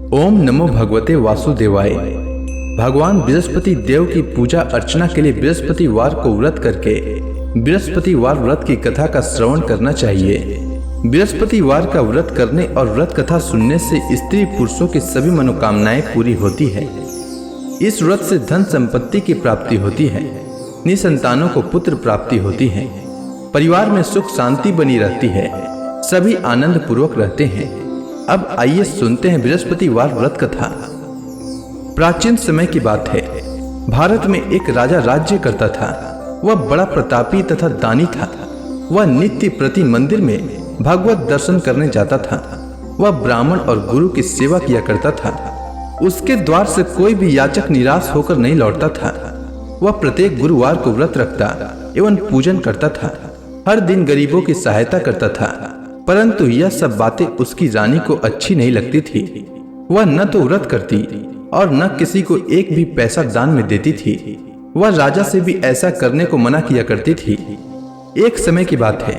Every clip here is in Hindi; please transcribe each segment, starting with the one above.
ओम नमो भगवते वासुदेवाय। भगवान बृहस्पति देव की पूजा अर्चना के लिए बृहस्पतिवार को व्रत करके बृहस्पतिवार व्रत की कथा का श्रवण करना चाहिए। बृहस्पतिवार का व्रत करने और व्रत कथा सुनने से स्त्री पुरुषों की सभी मनोकामनाएं पूरी होती है। इस व्रत से धन संपत्ति की प्राप्ति होती है, निसंतानों को पुत्र प्राप्ति होती है, परिवार में सुख शांति बनी रहती है, सभी आनंद पूर्वक रहते हैं। अब आइए सुनते हैं बृहस्पतिवार व्रत कथा। प्राचीन समय की बात है। भारत में एक राजा राज्य करता था। वह बड़ा प्रतापी तथा दानी था। वह नित्य प्रति मंदिर में भगवत दर्शन करने जाता था। वह ब्राह्मण और गुरु की सेवा किया करता था। उसके द्वार से कोई भी याचक निराश होकर नहीं लौटता था। वह प्रत्येक गुरुवार को व्रत रखता एवं पूजन करता था। हर दिन गरीबों की सहायता करता था। परंतु यह सब बातें उसकी रानी को अच्छी नहीं लगती थी। वह न तो व्रत करती और न किसी को एक भी पैसा दान में देती थी। वह राजा से भी ऐसा करने को मना किया करती थी। एक समय की बात है।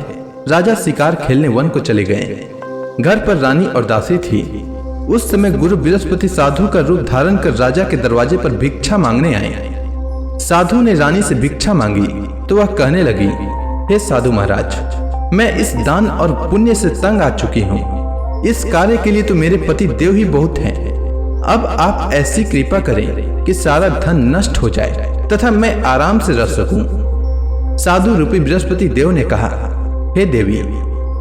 राजा शिकार खेलने वन को चले गए। घर पर रानी और दासी थी। उस समय गुरु बृहस्पति साधु का रूप धारण कर राजा के दरवाजे पर भिक्षा मांगने आए। साधु ने रानी से भिक्षा मांगी तो वह कहने लगी, हे साधु महाराज, मैं इस दान और पुण्य से तंग आ चुकी हूँ। इस कार्य के लिए तो मेरे पति देव ही बहुत हैं। अब आप ऐसी कृपा करें कि सारा धन नष्ट हो जाए तथा मैं आराम से रह सकूं। साधु रूपी बृहस्पति देव ने कहा, हे देवी,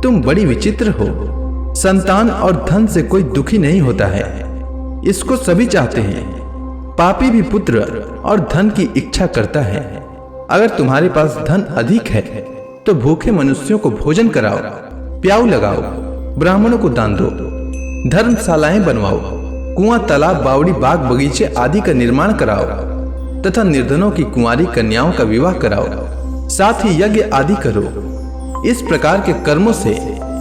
तुम बड़ी विचित्र हो। संतान और धन से कोई दुखी नहीं होता है, इसको सभी चाहते हैं। पापी भी पुत्र और धन की इच्छा करता है। अगर तुम्हारे पास धन अधिक है तो भूखे मनुष्यों को भोजन कराओ, प्याऊ लगाओ, ब्राह्मणों को दान दो, धर्मशालाएं बनवाओ, कुआं, तालाब, बावड़ी, बाग, बगीचे आदि का निर्माण कराओ तथा निर्धनों की कुंवारी कन्याओं का विवाह कराओ। साथ ही यज्ञ आदि करो। इस प्रकार के कर्मों से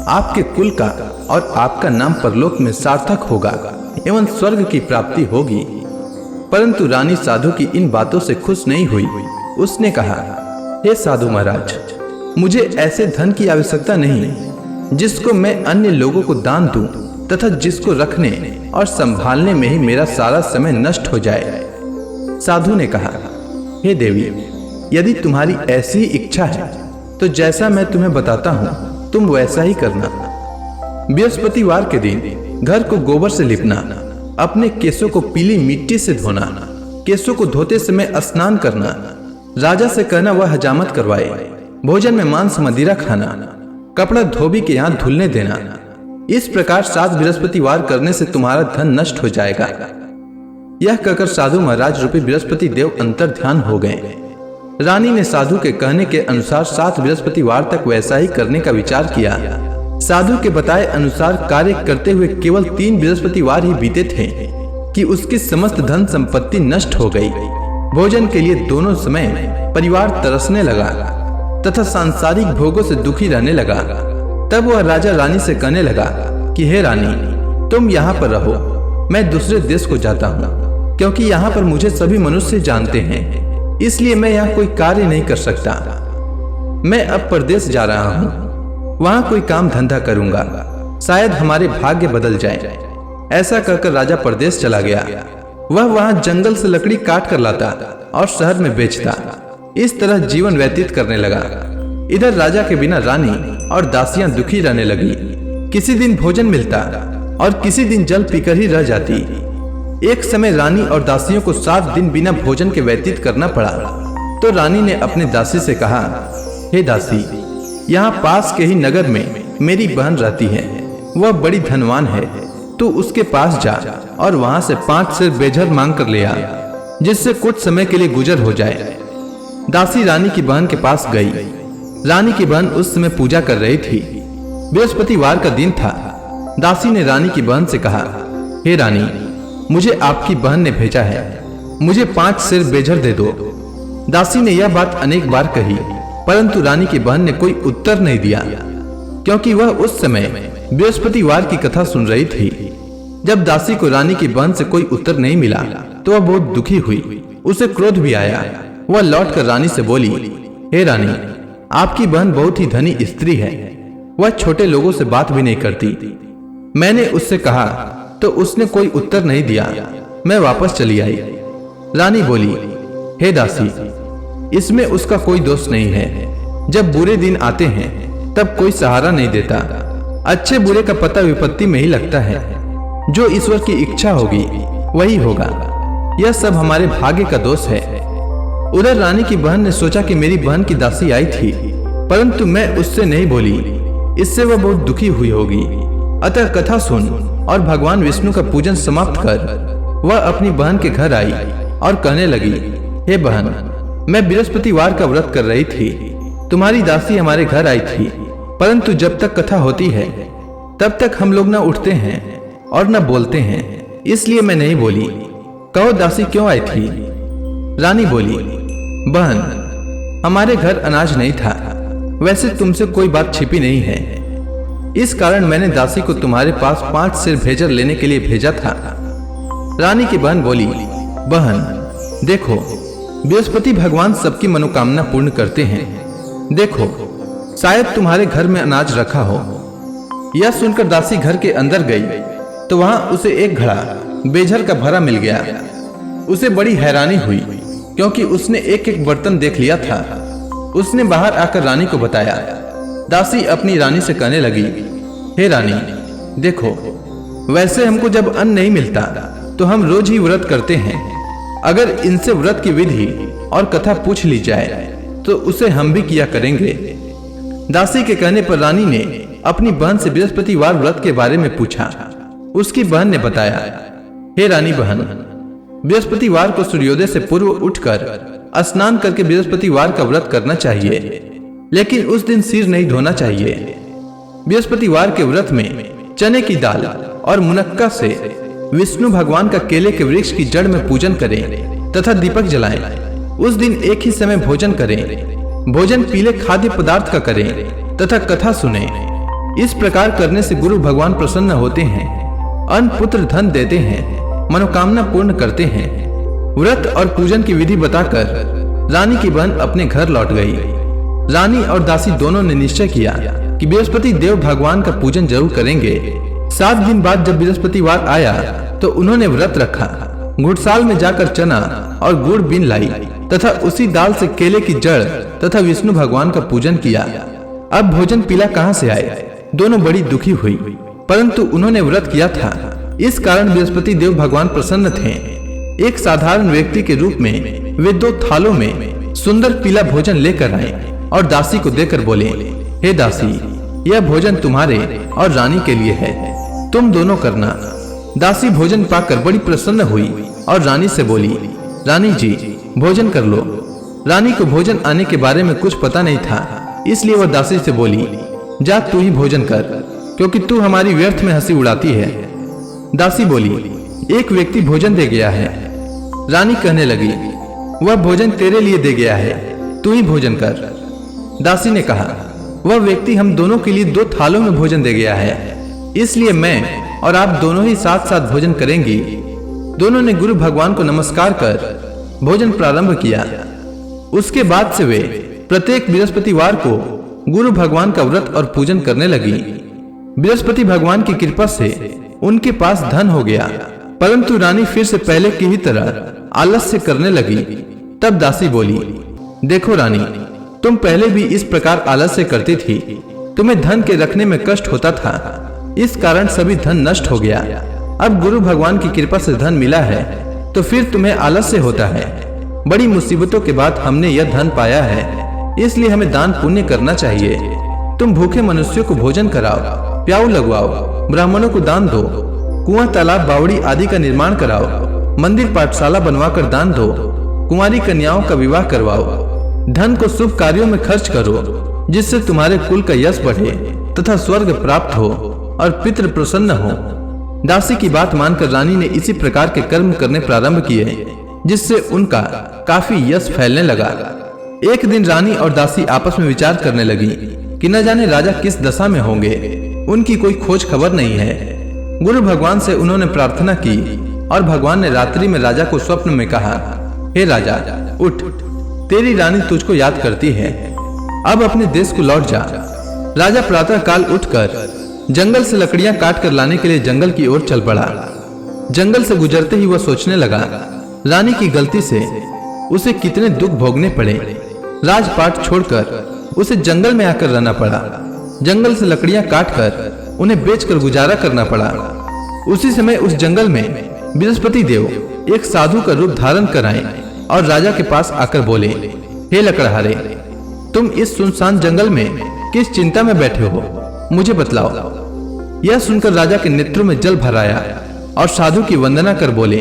आपके कुल का और आपका नाम परलोक में सार्थक होगा एवं स्वर्ग की प्राप्ति होगी। परंतु रानी साधु की इन बातों से खुश नहीं हुई। उसने कहा, हे साधु महाराज, मुझे ऐसे धन की आवश्यकता नहीं जिसको मैं अन्य लोगों को दान दूं तथा जिसको रखने और संभालने में ही मेरा सारा समय नष्ट हो जाए। साधु ने कहा, हे देवी, यदि तुम्हारी ऐसी इच्छा है तो जैसा मैं तुम्हें बताता हूँ तुम वैसा ही करना। बृहस्पतिवार के दिन घर को गोबर से लिपना, अपने केसों को पीली मिट्टी से धोना, केसों को धोते समय स्नान करना, राजा से कहना वह हजामत करवाए, भोजन में मांस मदिरा खाना, कपड़ा धोबी के यहाँ धुलने देना। इस प्रकार 7 बृहस्पतिवार करने से तुम्हारा धन नष्ट हो जाएगा। यह कहकर साधु महाराज रूपी बृहस्पति देव अंतर ध्यान हो गए। रानी ने साधु के कहने के अनुसार 7 बृहस्पतिवार तक वैसा ही करने का विचार किया। साधु के बताए अनुसार कार्य करते हुए केवल 3 बृहस्पतिवार ही बीते थे कि उसकी समस्त धन संपत्ति नष्ट हो गई। भोजन के लिए दोनों समय परिवार तरसने लगा तथा सांसारिक भोगों से दुखी रहने लगा। तब वह राजा रानी से कहने लगा कि हे रानी, तुम यहाँ पर रहो, मैं दूसरे देश को जाता हूँ, क्योंकि यहाँ पर मुझे सभी मनुष्य जानते हैं, इसलिए मैं यहाँ कोई कार्य नहीं कर सकता। मैं अब परदेश जा रहा हूँ, वहाँ कोई काम धंधा करूंगा, शायद हमारे भाग्य बदल जाए। ऐसा कहकर राजा परदेश चला गया। वह वहाँ जंगल से लकड़ी काट कर लाता और शहर में बेचता। इस तरह जीवन व्यतीत करने लगा। इधर राजा के बिना रानी और दासियां दुखी रहने लगी। किसी दिन भोजन मिलता और किसी दिन जल पीकर ही रह जाती। एक समय रानी और दासियों को 7 दिन बिना भोजन के व्यतीत करना पड़ा। तो रानी ने अपने दासी से कहा, हे दासी, यहाँ पास के ही नगर में मेरी बहन रहती है। वह बड़ी धनवान है, तू उसके पास जा और वहां से 5 सेर बेझर मांग कर ले आ, जिससे कुछ समय के लिए गुजर हो जाए। दासी रानी की बहन के पास गई। रानी की बहन उस समय पूजा कर रही थी। बृहस्पतिवार का दिन था। दासी ने रानी की बहन से कहा, हे रानी, मुझे आपकी बहन ने भेजा है, मुझे 5 सेर बेझर दे दो। दासी ने यह बात अनेक बार कही, परंतु रानी की बहन ने कोई उत्तर नहीं दिया, क्योंकि वह उस समय बृहस्पतिवार की कथा सुन रही थी। जब दासी को रानी की बहन से कोई उत्तर नहीं मिला तो वह बहुत दुखी हुई। उसे क्रोध भी आया। वह लौटकर रानी से बोली, हे रानी, आपकी बहन बहुत ही धनी स्त्री है। वह छोटे लोगों से बात भी नहीं करती। मैंने उससे कहा तो उसने कोई उत्तर नहीं दिया। मैं वापस चली आई। रानी बोली, हे दासी, इसमें उसका कोई दोष नहीं है। जब बुरे दिन आते हैं तब कोई सहारा नहीं देता। अच्छे बुरे का पता विपत्ति में ही लगता है। जो ईश्वर की इच्छा होगी वही होगा। यह सब हमारे भाग्य का दोष है। उधर रानी की बहन ने सोचा कि मेरी बहन की दासी आई थी, परंतु मैं उससे नहीं बोली। इससे वह बहुत दुखी हुई होगी। अतः कथा सुन और भगवान विष्णु का पूजन समाप्त कर वह अपनी बहन के घर आई और कहने लगी, हे बहन, मैं बृहस्पतिवार का व्रत कर रही थी। तुम्हारी दासी हमारे घर आई थी, परंतु जब तक कथा होती है तब तक हम लोग न उठते हैं और न बोलते हैं, इसलिए मैं नहीं बोली। कहो दासी क्यों आई थी? रानी बोली, बहन, हमारे घर अनाज नहीं था। वैसे तुमसे कोई बात छिपी नहीं है। इस कारण मैंने दासी को तुम्हारे पास 5 सेर भेजर लेने के लिए भेजा था। रानी की बहन बोली, बहन देखो, बृहस्पति भगवान सबकी मनोकामना पूर्ण करते हैं। देखो, शायद तुम्हारे घर में अनाज रखा हो। यह सुनकर दासी घर के अंदर गई तो वहां उसे एक घड़ा बेझर का भरा मिल गया। उसे बड़ी हैरानी हुई क्योंकि उसने एक एक बर्तन देख लिया था। उसने बाहर आकर रानी को बताया। दासी अपनी रानी से कहने लगी, हे रानी, देखो, वैसे हमको जब अन्न नहीं मिलता तो हम रोज ही व्रत करते हैं। अगर इनसे व्रत की विधि और कथा पूछ ली जाए तो उसे हम भी किया करेंगे। दासी के कहने पर रानी ने अपनी बहन से बृहस्पतिवार व्रत के बारे में पूछा। उसकी बहन ने बताया, हे रानी बहन, बृहस्पतिवार को सूर्योदय से पूर्व उठकर स्नान करके बृहस्पतिवार का व्रत करना चाहिए, लेकिन उस दिन सिर नहीं धोना चाहिए। बृहस्पतिवार के व्रत में चने की दाल और मुनक्का से विष्णु भगवान का केले के वृक्ष की जड़ में पूजन करें तथा दीपक जलाएं। उस दिन एक ही समय भोजन करें। भोजन पीले खाद्य पदार्थ का करें तथा कथा सुने। इस प्रकार करने से गुरु भगवान प्रसन्न होते हैं, अन्न पुत्र धन देते हैं, मनोकामना पूर्ण करते हैं। व्रत और पूजन की विधि बताकर रानी की बहन अपने घर लौट गई। रानी और दासी दोनों ने निश्चय किया कि बृहस्पति देव भगवान का पूजन जरूर करेंगे। 7 दिन बाद जब बृहस्पतिवार आया तो उन्होंने व्रत रखा। घुड़साल में जाकर चना और गुड़ बीन लाई तथा उसी दाल से केले की जड़ तथा विष्णु भगवान का पूजन किया। अब भोजन पीला कहाँ से आए? दोनों बड़ी दुखी हुई, परंतु उन्होंने व्रत किया था, इस कारण बृहस्पति देव भगवान प्रसन्न थे। एक साधारण व्यक्ति के रूप में वे 2 थालों में सुंदर पीला भोजन लेकर आए और दासी को देकर बोले, हे दासी, यह भोजन तुम्हारे और रानी के लिए है, तुम दोनों करना। दासी भोजन पाकर बड़ी प्रसन्न हुई और रानी से बोली, रानी जी, भोजन कर लो। रानी को भोजन आने के बारे में कुछ पता नहीं था, इसलिए वह दासी से बोली, जा तू ही भोजन कर, क्योंकि तू हमारी व्यर्थ में हंसी उड़ाती है। दासी बोली, एक व्यक्ति भोजन दे गया है। रानी कहने लगी, वह भोजन तेरे लिए दे गया है, तू ही भोजन कर। दासी ने कहा, वह व्यक्ति हम दोनों के लिए 2 थालों में भोजन दे गया है, इसलिए मैं और आप दोनों ही साथ साथ भोजन करेंगी। दोनों ने गुरु भगवान को नमस्कार कर भोजन प्रारंभ किया। उसके बाद से वे प्रत्येक बृहस्पतिवार को गुरु भगवान का व्रत और पूजन करने लगी। बृहस्पति भगवान की कृपा से उनके पास धन हो गया, परंतु रानी फिर से पहले की ही तरह आलस्य करने लगी। तब दासी बोली, देखो रानी, तुम पहले भी इस प्रकार आलस्य करती थी। तुम्हें धन के रखने में कष्ट होता था, इस कारण सभी धन नष्ट हो गया। अब गुरु भगवान की कृपा से धन मिला है तो फिर तुम्हें आलस्य होता है। बड़ी मुसीबतों के बाद हमने यह धन पाया है, इसलिए हमें दान पुण्य करना चाहिए। तुम भूखे मनुष्यों को भोजन कराओ, प्याऊ लगवाओ, ब्राह्मणों को दान दो, कुआं तालाब बावड़ी आदि का निर्माण कराओ, मंदिर पाठशाला बनवाकर दान दो, कुंवारी कन्याओं का विवाह करवाओ। धन को शुभ कार्यों में खर्च करो, जिससे तुम्हारे कुल का यश बढ़े तथा स्वर्ग प्राप्त हो और पितृ प्रसन्न हो। दासी की बात मानकर रानी ने इसी प्रकार के कर्म करने प्रारंभ किए, जिससे उनका काफी यश फैलने लगा। एक दिन रानी और दासी आपस में विचार करने लगी कि न जाने राजा किस दशा में होंगे, उनकी कोई खोज खबर नहीं है। गुरु भगवान से उन्होंने प्रार्थना की और भगवान ने रात्रि में राजा को स्वप्न में कहा, हे राजा, उठ, तेरी रानी तुझको याद करती है, अब अपने देश को लौट जा। राजा प्रातः काल उठकर जंगल से लकड़ियां काट कर लाने के लिए जंगल की ओर चल पड़ा। जंगल से गुजरते ही वह सोचने लगा, रानी की गलती से उसे कितने दुख भोगने पड़े। राजपाट छोड़कर उसे जंगल में आकर रहना पड़ा। जंगल से लकड़ियां काटकर उन्हें बेचकर गुजारा करना पड़ा। उसी समय उस जंगल में बृहस्पति देव एक साधु का रूप धारण कर आए और राजा के पास आकर बोले, हे लकड़हारे, तुम इस सुनसान जंगल में किस चिंता में बैठे हो, मुझे बतलाओ। यह सुनकर राजा के नेत्रों में जल भर आया और साधु की वंदना कर बोले,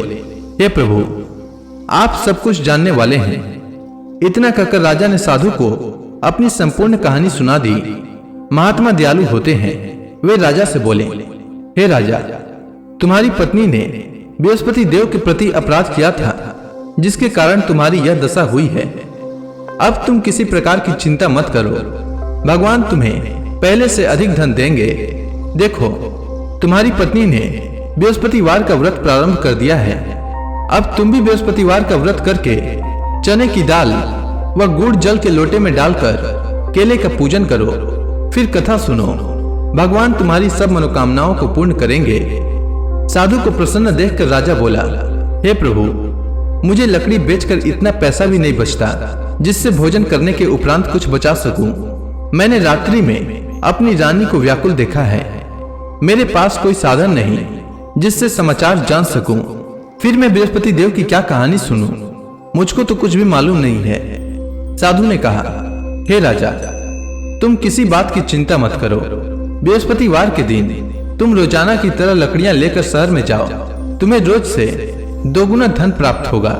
हे प्रभु, आप सब कुछ जानने वाले हैं। इतना कहकर राजा ने साधु को अपनी संपूर्ण कहानी सुना दी। महात्मा दयालु होते हैं। वे राजा से बोले, हे राजा, तुम्हारी पत्नी ने बृहस्पति देव के प्रति अपराध किया था, जिसके कारण तुम्हारी यह दशा हुई है। अब तुम किसी प्रकार की चिंता मत करो, भगवान तुम्हें पहले से अधिक धन देंगे। देखो, तुम्हारी पत्नी ने बृहस्पतिवार का व्रत प्रारंभ कर दिया है। अब तुम भी बृहस्पतिवार का व्रत करके चने की दाल व गुड़ जल के लोटे में डालकर केले का पूजन करो, फिर कथा सुनो। भगवान तुम्हारी सब मनोकामनाओं को पूर्ण करेंगे। साधु को प्रसन्न देखकर राजा बोला, हे प्रभु, मुझे लकड़ी बेचकर इतना पैसा भी नहीं बचता जिससे भोजन करने के उपरांत कुछ बचा सकूं। मैंने रात्रि में अपनी रानी को व्याकुल देखा है। मेरे पास कोई साधन नहीं जिससे समाचार जान सकूं। फिर मैं बृहस्पति देव की क्या कहानी सुनूं? मुझको तो कुछ भी मालूम नहीं है। साधु ने कहा, हे राजा, तुम किसी बात की चिंता मत करो। बृहस्पतिवार के दिन तुम रोजाना की तरह लकड़ियां लेकर शहर में जाओ। तुम्हें रोज से 2 गुना धन प्राप्त होगा,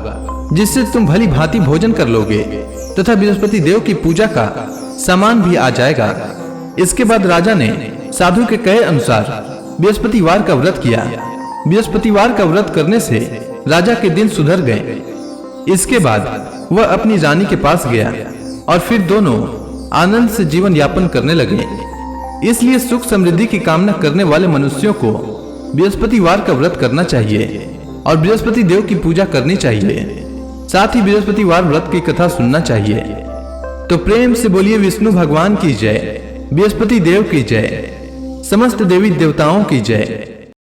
जिससे तुम भली भांति भोजन कर लोगे तथा बृहस्पति देव की पूजा का सामान भी आ जाएगा। इसके बाद राजा ने साधु के कहे अनुसार बृहस्पतिवार का व्रत किया। बृहस्पतिवार का व्रत करने से राजा के दिन सुधर गए। इसके बाद वह अपनी रानी के पास गया और फिर दोनों आनंद से जीवन यापन करने लगे। इसलिए सुख समृद्धि की कामना करने वाले मनुष्यों को बृहस्पतिवार का व्रत करना चाहिए और बृहस्पति देव की पूजा करनी चाहिए। साथ ही बृहस्पतिवार व्रत की कथा सुनना चाहिए। तो प्रेम से बोलिए विष्णु भगवान की जय, बृहस्पति देव की जय, समस्त देवी देवताओं की जय।